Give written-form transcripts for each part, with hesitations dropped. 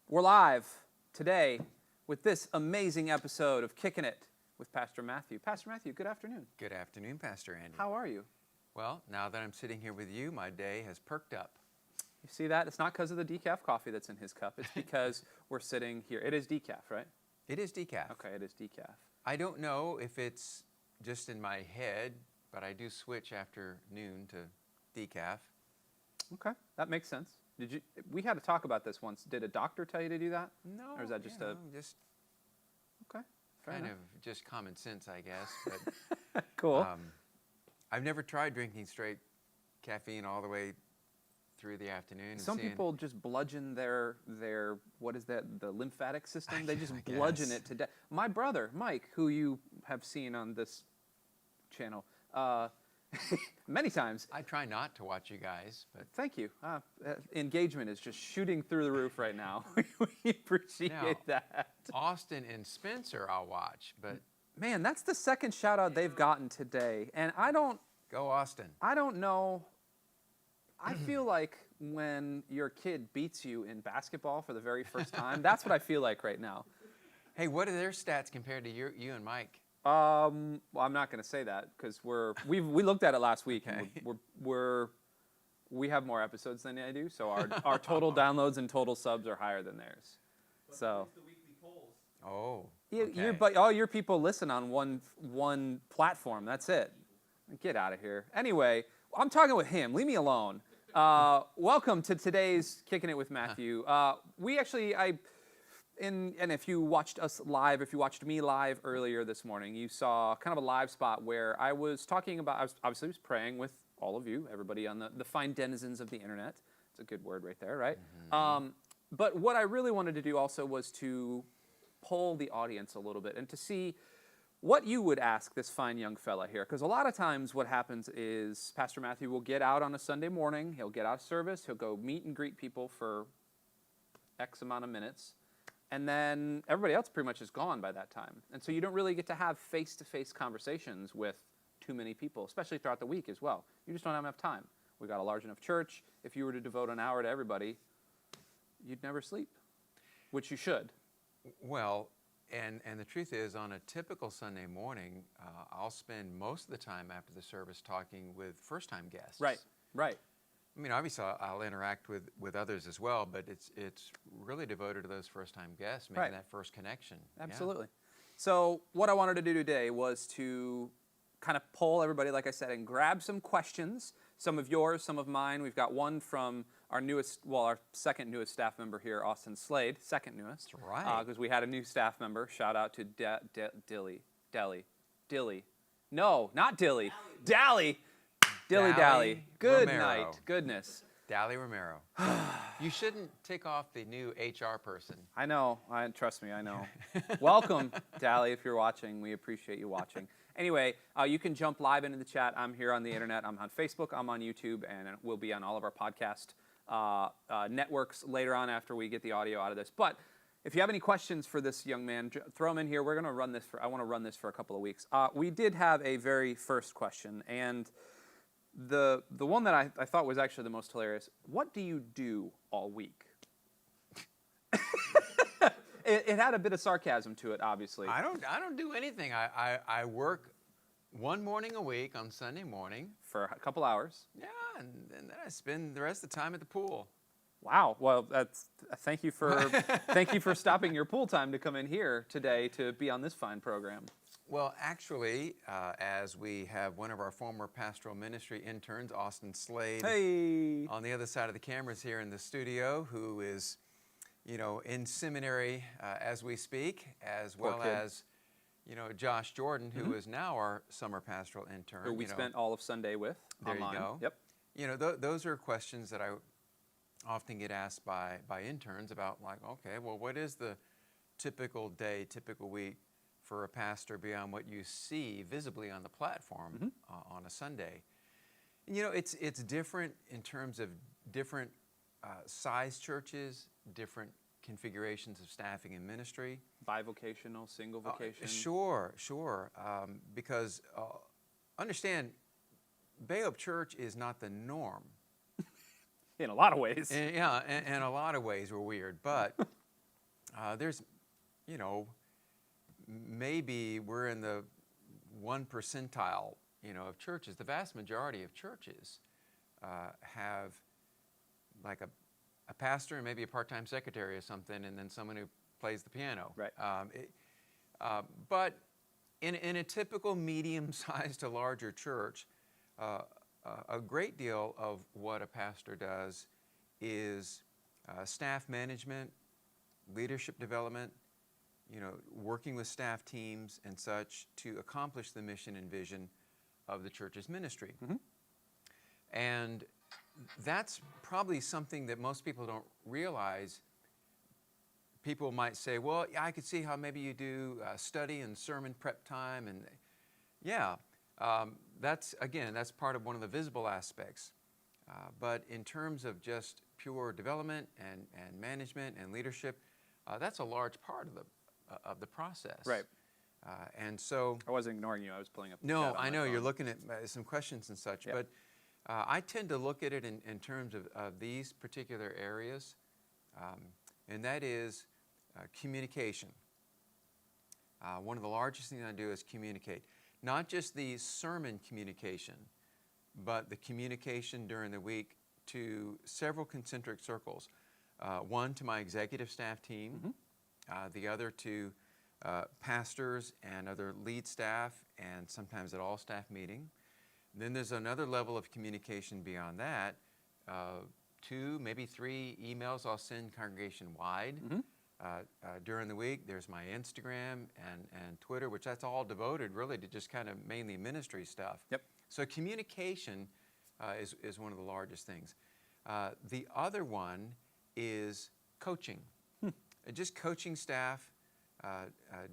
We're live today with this amazing episode of Kickin' It with Pastor Matthew. Pastor Matthew, good afternoon. Good afternoon, Pastor Andy. How are you? Well, now that I'm sitting here with you, my day has perked up. You see that? It's not because of the decaf coffee that's in his cup. It's because we're sitting here. It is decaf, right? It is decaf. Okay, it is decaf. I don't know if it's just in my head, but I do switch after noon to decaf. Okay, that makes sense. Did you? We had to talk about this once. Did a doctor tell you to do that? No. Or is that just just Okay, fair kind enough. of just common sense, I guess. But Cool. I've never tried drinking straight caffeine all the way through the afternoon. And Some people just bludgeon their what is that, the lymphatic system? They just I bludgeon guess. it to death. My brother, Mike, who you have seen on this channel many times. I try not to watch you guys, but Thank you. Engagement is just shooting through the roof right now. We appreciate Now, that. Austin and Spencer I'll watch, but Man, that's the second shout out they've gotten today. And I don't go Austin. know. I feel like when your kid beats you in basketball for the very first time, that's what I feel like right now. Hey, what are their stats compared to you and Mike? Well, I'm not going to say that because we looked at it last week. Okay. And we have more episodes than I do, so our total downloads and total subs are higher than theirs. So the weekly polls. Oh, but all your people listen on one platform. That's it. Get out of here. Anyway, I'm talking with him. Leave me alone. Welcome to today's Kicking It with Matthew. And if you watched us live, if you watched me live earlier this morning, you saw kind of a live spot where I was talking about, I was praying with all of you, everybody on the fine denizens of the internet. It's a good word right there, right? Mm-hmm. But what I really wanted to do also was to poll the audience a little bit and to see what you would ask this fine young fella here. Because a lot of times what happens is Pastor Matthew will get out on a Sunday morning, he'll get out of service, he'll go meet and greet people for X amount of minutes, and then everybody else pretty much is gone by that time. And so you don't really get to have face-to-face conversations with too many people, especially throughout the week as well. You just don't have enough time. We've got a large enough church. If you were to devote an hour to everybody, you'd never sleep, which you should. well, and the truth is, on a typical Sunday morning, I'll spend most of the time after the service talking with first-time guests. Right. I mean, obviously, I'll interact with others as well, but it's really devoted to those first-time guests, making Right. that first connection. Absolutely. So what I wanted to do today was to kind of poll everybody, like I said, and grab some questions, some of yours, some of mine. We've got one from our second newest staff member here, Austin Slade, second newest. That's right. Because we had a new staff member. Shout out to Dilly. No, not Dilly. Dally. Dilly Dally. Good Romero. night. Goodness. Dally Romero. You shouldn't tick off the new HR person. I know. Trust me, I know. Welcome, Dally, if you're watching. We appreciate you watching. Anyway, you can jump live into the chat. I'm here on the internet. I'm on Facebook. I'm on YouTube. And we'll be on all of our podcast networks later on after we get the audio out of this. But if you have any questions for this young man, throw them in here. We're going to run this I want to run this for a couple of weeks. We did have a very first question. And the one that I thought was actually the most hilarious, what do you do all week? It had a bit of sarcasm to it, obviously. I don't do anything. I work one morning a week on Sunday morning. For a couple hours. Yeah, and then I spend the rest of the time at the pool. Wow. Well, thank you for stopping your pool time to come in here today to be on this fine program. Well, actually, as we have one of our former pastoral ministry interns, Austin Slade, Hey. on the other side of the cameras here in the studio, who is, in seminary as we speak, as Poor well kid. as, Josh Jordan, who is now our summer pastoral intern. Who we spent all of Sunday with There online. you go. Yep. Those are questions that I often get asked by interns about, like, okay, well, what is the typical day, typical week for a pastor beyond what you see visibly on the platform on a Sunday? And, it's different in terms of different size churches, different configurations of staffing and ministry. Bivocational, single vocation. Sure. Because understand, Bay Hope Church is not the norm. In a lot of ways. In a lot of ways we're weird, but there's, maybe we're in the 1 percentile, of churches. The vast majority of churches have like a pastor and maybe a part-time secretary or something, and then someone who plays the piano. Right. But in a typical medium-sized to larger church, a great deal of what a pastor does is staff management, leadership development, working with staff teams and such to accomplish the mission and vision of the church's ministry. And that's probably something that most people don't realize. People might say, well, yeah, I could see how maybe you do study and sermon prep time, and that's part of one of the visible aspects. But in terms of just pure development and management and leadership, that's a large part of the process. Right. And so I wasn't ignoring you. I was pulling up the no, chat on I my know you're phone. looking at some questions and such, Yep. but I tend to look at it in terms of these particular areas, and that is communication. One of the largest things I do is communicate. Not just the sermon communication, but the communication during the week to several concentric circles. One to my executive staff team, the other to pastors and other lead staff, and sometimes at all staff meeting. Then there's another level of communication beyond that, 2, maybe 3 emails I'll send congregation-wide. During the week. There's my Instagram and Twitter, which that's all devoted really to just kind of mainly ministry stuff. Yep. So communication is one of the largest things. The other one is coaching. Just coaching staff,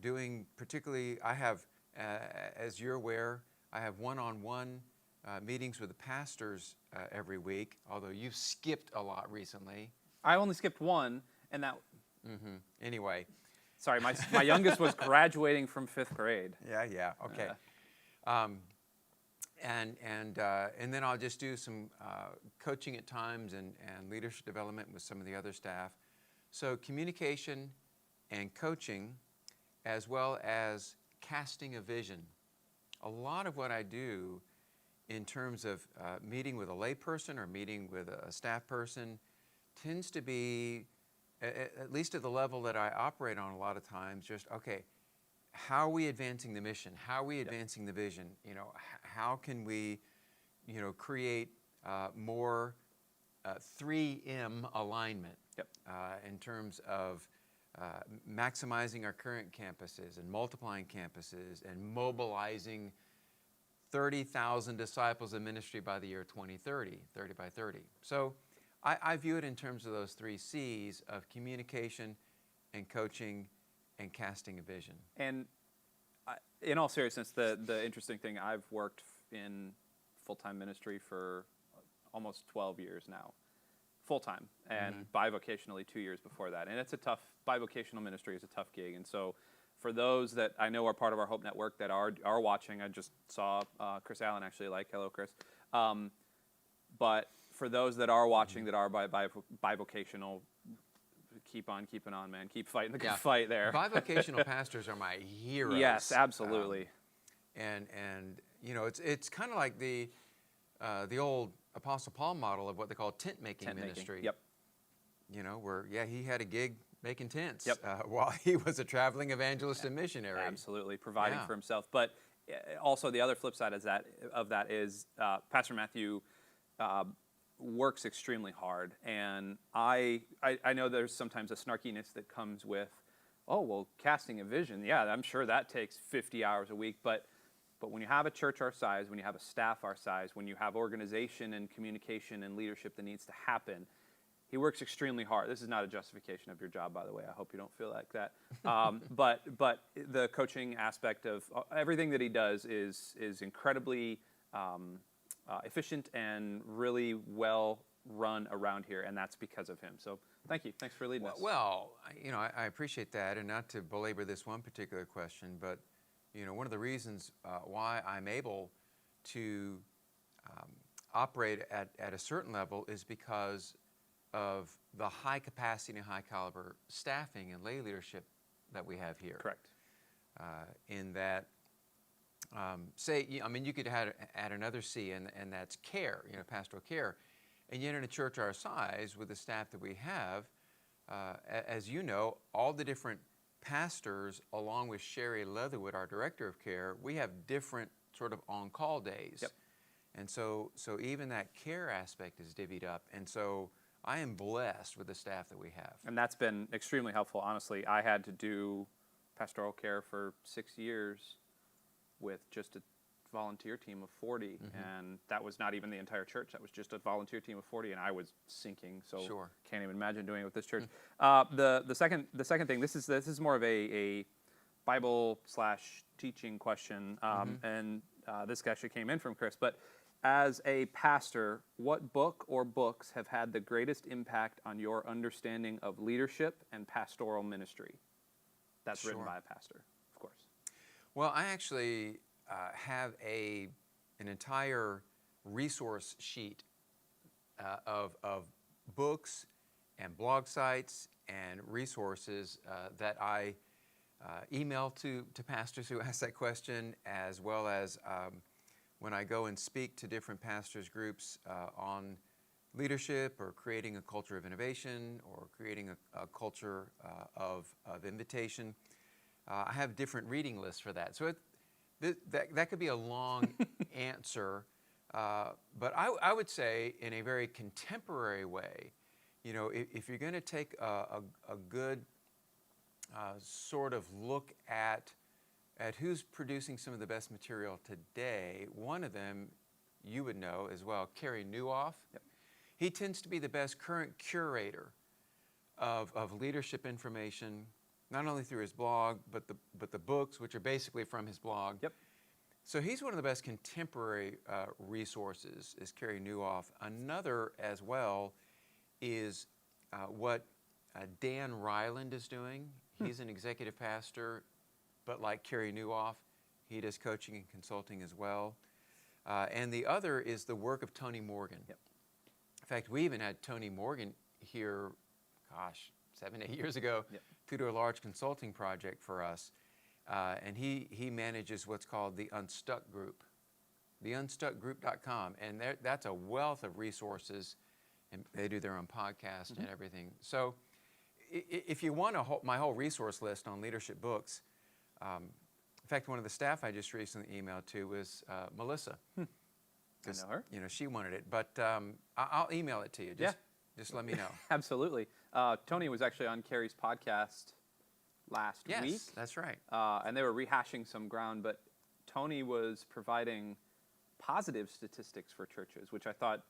doing particularly, I have, as you're aware, I have one-on-one meetings with the pastors every week, although you've skipped a lot recently. I only skipped one, and that... Anyway. Sorry, my youngest was graduating from 5th grade. Yeah, okay. And then I'll just do some coaching at times and leadership development with some of the other staff. So communication and coaching, as well as casting a vision. A lot of what I do in terms of meeting with a layperson or meeting with a staff person tends to be, at least at the level that I operate on a lot of times, just, okay, how are we advancing the mission? How are we advancing the vision? How can we, create more 3M alignment in terms of maximizing our current campuses and multiplying campuses and mobilizing 30,000 disciples in ministry by the year 2030, 30 by 30. So I view it in terms of those 3 C's of communication and coaching and casting a vision. And in all seriousness, the interesting thing, I've worked in full-time ministry for almost 12 years now, full-time, and bivocationally 2 years before that. And it's a tough, bivocational ministry is a tough gig. And so for those that I know are part of our Hope Network that are watching, I just saw Chris Allen actually, hello, Chris. But for those that are watching that are bivocational, keep on keeping on, man. Keep fighting the good fight there. Bivocational pastors are my heroes. Yes, absolutely. And it's kind of like the old Apostle Paul model of what they call tent making ministry. Yep. Where he had a gig making tents Yep. while he was a traveling evangelist and missionary. Absolutely, providing Yeah. for himself. But also the other flip side of that is Pastor Matthew works extremely hard, and I know there's sometimes a snarkiness that comes with, oh well, casting a vision. Yeah, I'm sure that takes 50 hours a week, but when you have a church our size, when you have a staff our size, when you have organization and communication and leadership that needs to happen, he works extremely hard. This is not a justification of your job, by the way. I hope you don't feel like that. But the coaching aspect of everything that he does is incredibly efficient and really well run around here, and that's because of him. So thank you. Thanks for leading us. Well, I appreciate that, and not to belabor this one particular question, but one of the reasons why I'm able to operate at a certain level is because of the high capacity and high caliber staffing and lay leadership that we have here. Correct. In that, you could add another C, and that's care, pastoral care. And yet in a church our size, with the staff that we have, as you know, all the different pastors, along with Sherry Leatherwood, our director of care, we have different sort of on-call days. Yep. And so even that care aspect is divvied up. And so I am blessed with the staff that we have. And that's been extremely helpful, honestly. I had to do pastoral care for 6 years with just a volunteer team of 40, and that was not even the entire church. That was just a volunteer team of 40, and I was sinking. So Sure. Can't even imagine doing it with this church. The second thing. This is more of a Bible/teaching question, and this actually came in from Chris. But as a pastor, what book or books have had the greatest impact on your understanding of leadership and pastoral ministry? That's written Sure. by a pastor, of course. Well, I actually have an entire resource sheet of books and blog sites and resources that I email to pastors who ask that question, as well as when I go and speak to different pastors groups on leadership or creating a culture of innovation or creating a culture of invitation. I have different reading lists for that. So that could be a long answer, but I would say in a very contemporary way, if you're going to take a good sort of look at who's producing some of the best material today, one of them you would know as well, Kerry Newhoff. Yep. He tends to be the best current curator of leadership information, not only through his blog, but the books, which are basically from his blog. Yep. So he's one of the best contemporary resources, is Kerry Newhoff. Another as well is what Dan Ryland is doing. He's an executive pastor, but like Kerry Newhoff, he does coaching and consulting as well. And the other is the work of Tony Morgan. Yep. In fact, we even had Tony Morgan here, 7-8 years ago, Yep. to do a large consulting project for us. And he manages what's called the Unstuck Group, theunstuckgroup.com. And that's a wealth of resources, and they do their own podcast and everything. So if you want my whole resource list on leadership books, in fact, one of the staff I just recently emailed to was Melissa. I know her. She wanted it, but I'll email it to you. Just let me know. Absolutely. Tony was actually on Carrie's podcast last week. Yes, that's right. And they were rehashing some ground, but Tony was providing positive statistics for churches, which I thought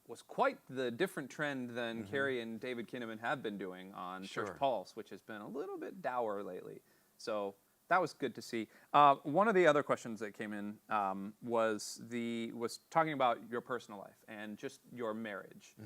was quite the different trend than Carrie and David Kinnaman have been doing on Sure. Church Pulse, which has been a little bit dour lately. So that was good to see. One of the other questions that came in was talking about your personal life and just your marriage.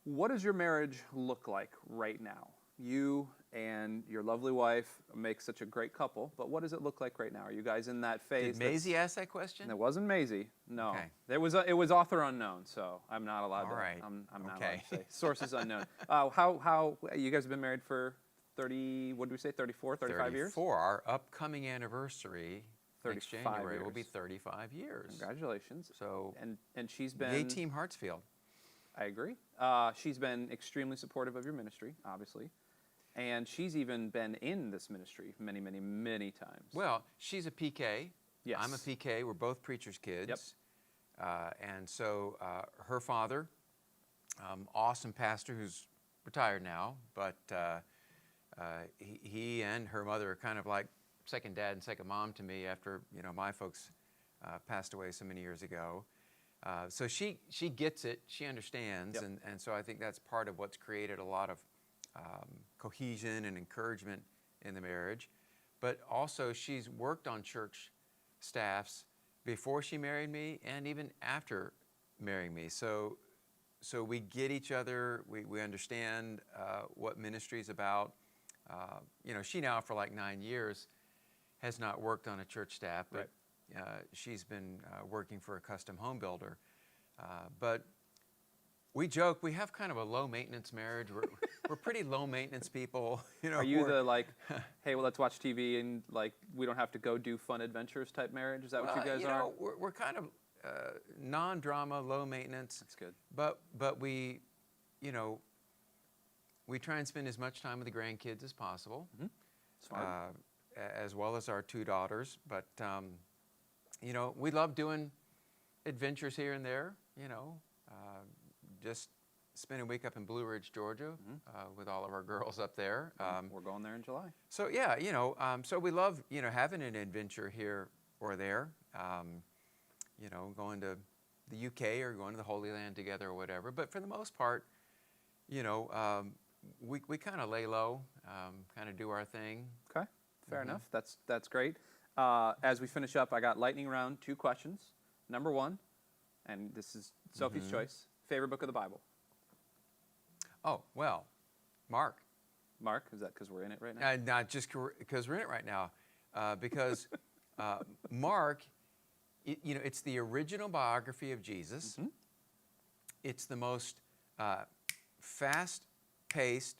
What does your marriage look like right now? You and your lovely wife make such a great couple, but what does it look like right now? Are you guys in that phase? Did Maisie ask that question? It wasn't Maisie. No, Okay. it was author unknown, so I'm not allowed All to. right. I'm not Okay. allowed to say sources unknown. How you guys have been married for 30? What did we say? 34, 35 years? 34. Our upcoming anniversary Next 35 January years. will be 35 years. Congratulations. So, And she's yay been, Team Hartsfield. I agree. She's been extremely supportive of your ministry, obviously. And she's even been in this ministry many, many, many times. Well, she's a PK. Yes. I'm a PK. We're both preachers' kids. Yep. And so her father, awesome pastor who's retired now, but he and her mother are kind of like second dad and second mom to me after my folks passed away so many years ago. So she gets it, she understands, Yep. and so I think that's part of what's created a lot of cohesion and encouragement in the marriage. But also she's worked on church staffs before she married me and even after marrying me. So we get each other, we understand what ministry is about. She now for like 9 years has not worked on a church staff, but she's been working for a custom home builder. But we joke, we have kind of a low maintenance marriage. We're pretty low maintenance people. Are you the like, hey, well, let's watch TV and like we don't have to go do fun adventures type marriage? Is that what you guys are? We're kind of non-drama, low maintenance. That's good. But we try and spend as much time with the grandkids as possible. Mm-hmm. Smart. As well as our 2 daughters. But we love doing adventures here and there. Just spent a week up in Blue Ridge, Georgia, with all of our girls up there. We're going there in July. So yeah, so we love having an adventure here or there. Going to the UK or going to the Holy Land together or whatever. But for the most part, we kind of lay low, kind of do our thing. Okay, fair enough. That's great. As we finish up, I got lightning round 2 questions. Number 1, and this is Sophie's choice. Favorite book of the Bible? Oh, well, Mark. Mark, is that because we're in it right now? Not just because we're in it right now, because Mark, it's the original biography of Jesus. Mm-hmm. It's the most fast-paced,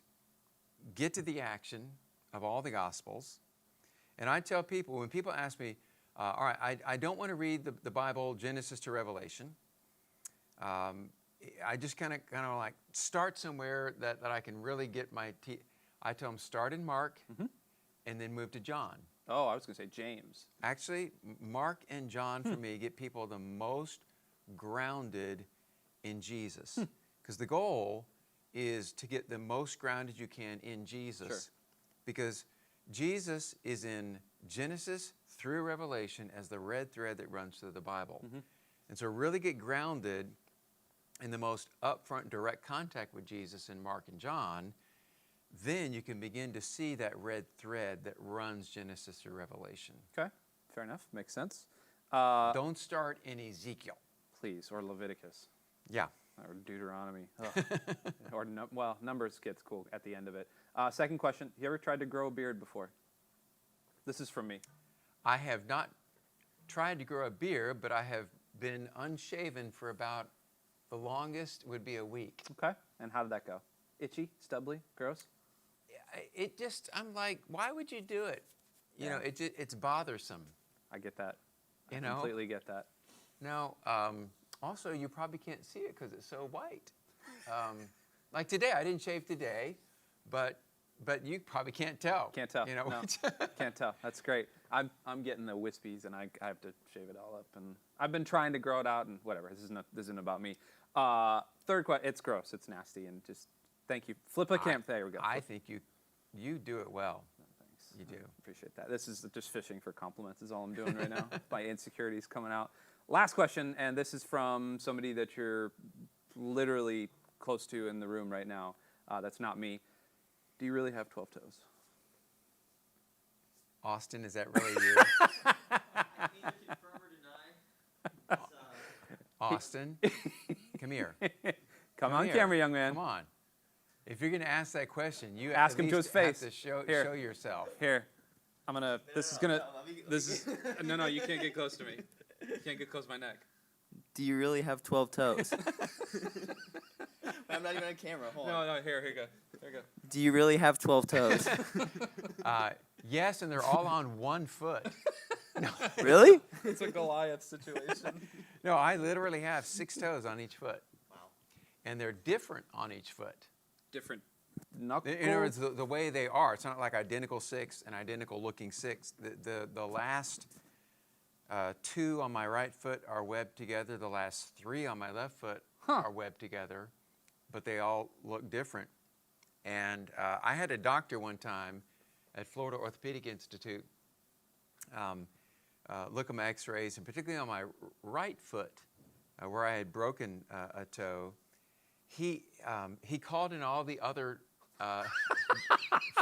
get to the action of all the Gospels. And I tell people, when people ask me, all right, I don't want to read the Bible, Genesis to Revelation. I just kind of like start somewhere that I can really get my teeth. I tell them start in Mark and then move to John. Oh, I was going to say James. Actually, Mark and John for me get people the most grounded in Jesus. Because the goal is to get the most grounded you can in Jesus. Sure. Because Jesus is in Genesis through Revelation as the red thread that runs through the Bible. And so really get grounded in the most upfront direct contact with Jesus in Mark and John, then you can begin to see that red thread that runs Genesis through Revelation. Okay, fair enough. Makes sense. Don't start in Ezekiel. Please, or Leviticus. Yeah. Or Deuteronomy. Or Numbers gets cool at the end of it. Second question, you ever tried to grow a beard before? This is from me. I have not tried to grow a beard, but I have been unshaven for about, the longest would be a week. Okay, and how did that go? Itchy, stubbly, gross? It just, I'm like, why would you do it? It's bothersome. I get that. I You know? completely get that. Now, also, you probably can't see it because it's so white. Like today, I didn't shave today, but you probably can't tell. Can't tell. No. Can't tell. That's great. I'm getting the wispies, and I have to shave it all up. And I've been trying to grow it out, and whatever. This isn't about me. Third question. It's gross. It's nasty, and just thank you. Flip a cam. There we go. I think you do it well. Thanks. You do. Appreciate that. This is just fishing for compliments is all I'm doing right now. My insecurities coming out. Last question, and this is from somebody that you're literally close to in the room right now. That's not me. Do you really have 12 toes? Austin, is that really you? Neither confirm or deny. Austin, come here. Come on here. camera, young man. Come on. If you're going to ask that question, you Ask at him to least his have face. to Here. show yourself. Here, I'm gonna. This is No, gonna. let me- This is. No, you can't get close to me. You can't get close to my neck. Do you really have 12 toes? I'm not even on camera. Hold on. No, here you go. There you go. Do you really have 12 toes? Yes, and they're all on one foot. Really? It's a Goliath situation. No, I literally have 6 toes on each foot. Wow. And they're different on each foot. Different knuckle. In other words, the way they are, it's not like identical 6 and identical looking 6. The last 2 on my right foot are webbed together. The last 3 on my left foot are webbed together, but they all look different. And I had a doctor one time at Florida Orthopedic Institute look at my x-rays, and particularly on my right foot where I had broken a toe. He called in all the other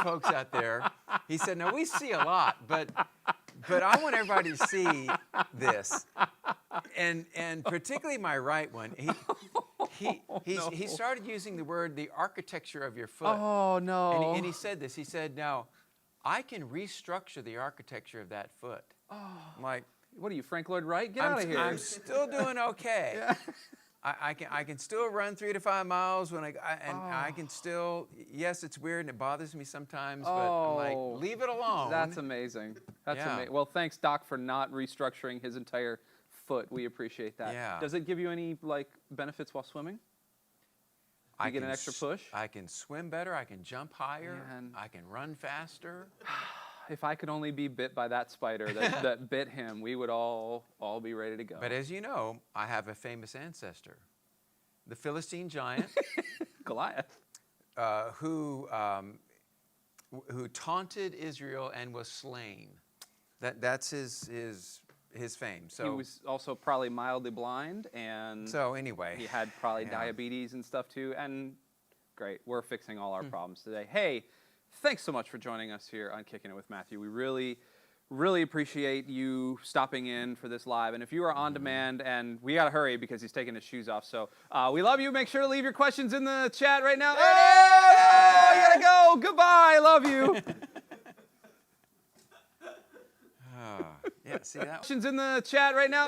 folks out there. He said, "Now we see a lot, but I want everybody to see this, and particularly my right one." He started using the word "the architecture of your foot." Oh no! And he said this. He said, "Now, I can restructure the architecture of that foot." Oh. I'm like, what are you, Frank Lloyd Wright? Get out of here! I'm still doing okay. Yeah. I can still run 3 to 5 miles when I can still. Yes, it's weird and it bothers me sometimes, but I'm like, leave it alone. That's amazing. That's Yeah. amazing. Well, thanks, Doc, for not restructuring his entire foot. We appreciate that. Yeah. Does it give you any benefits while swimming? You get an extra push? I can swim better. I can jump higher. Man. I can run faster. If I could only be bit by that spider that bit him, we would all be ready to go. But as you know, I have a famous ancestor, the Philistine giant, Goliath. who taunted Israel and was slain. That's his fame. So He was also probably mildly blind, and so anyway, he had probably Yeah. diabetes and stuff too. And great, we're fixing all our problems today. Hey, thanks so much for joining us here on Kicking It with Matthew. We really, really appreciate you stopping in for this live. And if you are on demand, and we got to hurry because he's taking his shoes off. So we love you. Make sure to leave your questions in the chat right now. Oh, you gotta go. Goodbye. Love you. yeah, see that? Questions in the chat right now.